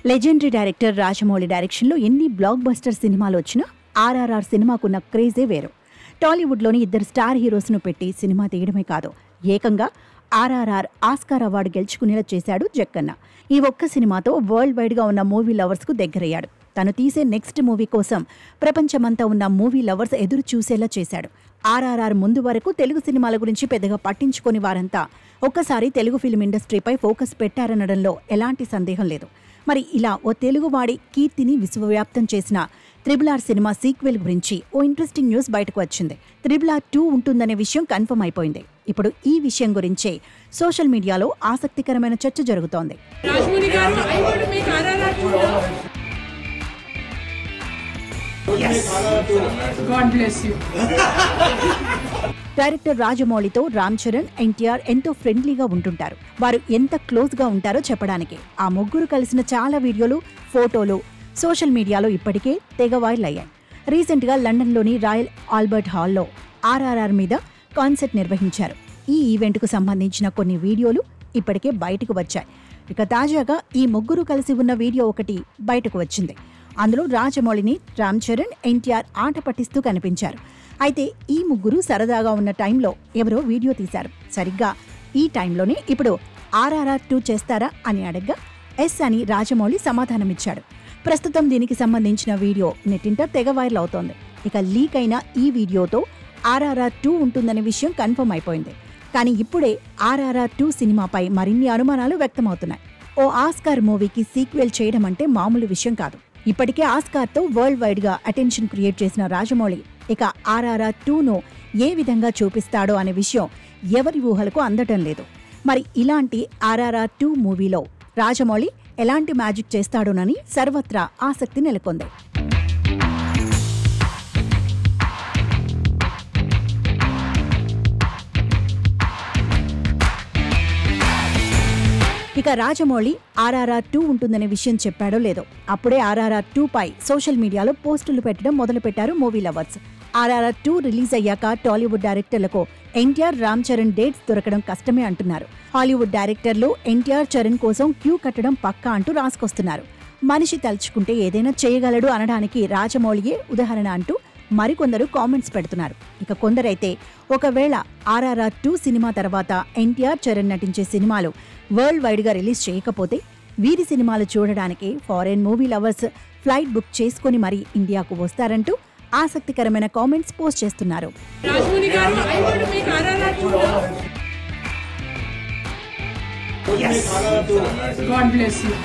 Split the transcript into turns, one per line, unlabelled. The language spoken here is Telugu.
లెజెండరీ డైరెక్టర్ రాజమౌళి డైరెక్షన్లో ఎన్ని బ్లాక్ బస్టర్ సినిమాలు వచ్చినా ఆర్ఆర్ఆర్ సినిమాకున్న క్రేజే వేరు. టాలీవుడ్లోని ఇద్దరు స్టార్ హీరోస్ను పెట్టి సినిమా తీయడమే కాదు, ఏకంగా ఆర్ఆర్ఆర్ ఆస్కార్ అవార్డు గెలుచుకునేలా చేశాడు జక్కన్న. ఈ ఒక్క సినిమాతో వరల్డ్ వైడ్గా ఉన్న మూవీ లవర్స్కు దగ్గరయ్యాడు. తను తీసే నెక్స్ట్ మూవీ కోసం ప్రపంచమంతా ఉన్న మూవీ లవర్స్ ఎదురు చూసేలా చేశాడు. ఆర్ఆర్ఆర్ ముందు వరకు తెలుగు సినిమాల గురించి పెద్దగా పట్టించుకొని వారంతా ఒక్కసారి తెలుగు ఫిల్మ్ ఇండస్ట్రీపై ఫోకస్ పెట్టారనడంలో ఎలాంటి సందేహం లేదు. మరి ఇలా ఓ తెలుగువాడి కీర్తిని విశ్వవ్యాప్తం చేసిన RRR సినిమా సీక్వెల్ గురించి ఓ ఇంట్రెస్టింగ్ న్యూస్ బయటకు వచ్చింది. RRR 2 ఉంటుందనే విషయం కన్ఫర్మ్ అయిపోయింది. ఇప్పుడు ఈ విషయం గురించే సోషల్ మీడియాలో ఆసక్తికరమైన చర్చ జరుగుతోంది. డైరెక్టర్ రాజమౌళితో రామ్ చరణ్, ఎన్టీఆర్ ఎంతో ఫ్రెండ్లీగా ఉంటుంటారు. వారు ఎంత క్లోజ్ గా ఉంటారో చెప్పడానికి ఆ ముగ్గురు కలిసిన చాలా వీడియోలు, ఫోటోలు సోషల్ మీడియాలో ఇప్పటికే తెగ వైరల్ అయ్యాయి. రీసెంట్గా లండన్లోని రాయల్ ఆల్బర్ట్ హాల్లో ఆర్ఆర్ఆర్ మీద కాన్సర్ట్ నిర్వహించారు. ఈ ఈవెంట్కు సంబంధించిన కొన్ని వీడియోలు ఇప్పటికే బయటకు వచ్చాయి. ఇక తాజాగా ఈ ముగ్గురు కలిసి ఉన్న వీడియో ఒకటి బయటకు వచ్చింది. అందులో రాజమౌళిని రామ్ చరణ్, ఎన్టీఆర్ ఆట పట్టిస్తూ కనిపించారు. అయితే ఈ ముగ్గురు సరదాగా ఉన్న టైంలో ఎవరో వీడియో తీశారు. సరిగ్గా ఈ టైంలోనే ఇప్పుడు ఆర్ఆర్ఆర్ 2 చేస్తారా అని అడగ్గా ఎస్ అని రాజమౌళి సమాధానమిచ్చాడు. ప్రస్తుతం దీనికి సంబంధించిన వీడియో నెట్టింట తెగ వైరల్ అవుతోంది. ఇక లీక్ అయిన ఈ వీడియోతో ఆర్ఆర్ఆర్ 2 ఉంటుందనే విషయం కన్ఫర్మ్ అయిపోయింది. కానీ ఇప్పుడే ఆర్ఆర్ఆర్ 2 సినిమాపై మరిన్ని అనుమానాలు వ్యక్తమవుతున్నాయి. ఓ ఆస్కార్ మూవీకి సీక్వెల్ చేయడం అంటే మామూలు విషయం కాదు. ఇప్పటికే ఆస్కార్తో వరల్డ్ వైడ్ గా అటెన్షన్ క్రియేట్ చేసిన రాజమౌళి ఇక ఆర్ఆర్ఆర్ 2ను ఏ విధంగా చూపిస్తాడో అనే విషయం ఎవరి ఊహలకు అందటం లేదు. మరి ఇలాంటి ఆర్ఆర్ఆర్ 2 మూవీలో రాజమౌళి ఎలాంటి మ్యాజిక్ చేస్తాడోనని సర్వత్రా ఆసక్తి నెలకొంది. ఇక రాజమౌళి ఆర్ఆర్ఆర్ 2 ఉంటుందనే విషయం చెప్పాడో లేదో అప్పుడే ఆర్ఆర్ఆర్ 2 పై సోషల్ మీడియాలో పోస్టులు పెట్టడం మొదలుపెట్టారు మూవీ లవర్స్. ఆర్ఆర్ఆర్ 2 రిలీజ్ అయ్యాక టాలీవుడ్ డైరెక్టర్లకు ఎన్టీఆర్, రామ్ చరణ్ డేట్స్ దొరకడం కష్టమే అంటున్నారు. హాలీవుడ్ డైరెక్టర్లు ఎన్టీఆర్, చరణ్ కోసం క్యూ కట్టడం పక్కా అంటూ రాసుకొస్తున్నారు. మనిషి తలుచుకుంటే ఏదైనా చేయగలడు అనడానికి రాజమౌళియే ఉదాహరణ అంటూ మరికొందరు కామెంట్స్ పెడుతున్నారు. ఇక కొందరైతే ఒకవేళ ఆర్ఆర్ఆర్ 2 సినిమా తర్వాత ఎన్టీఆర్, చరణ్ నటించే సినిమాలు వరల్డ్ వైడ్ గా రిలీజ్ చేయకపోతే వీరి సినిమాలు చూడడానికి foreign movie lovers flight book చేసుకుని మరీ ఇండియాకు వస్తారంటూ ఆసక్తికరమైన కామెంట్స్ పోస్ట్ చేస్తున్నారు.
God bless you.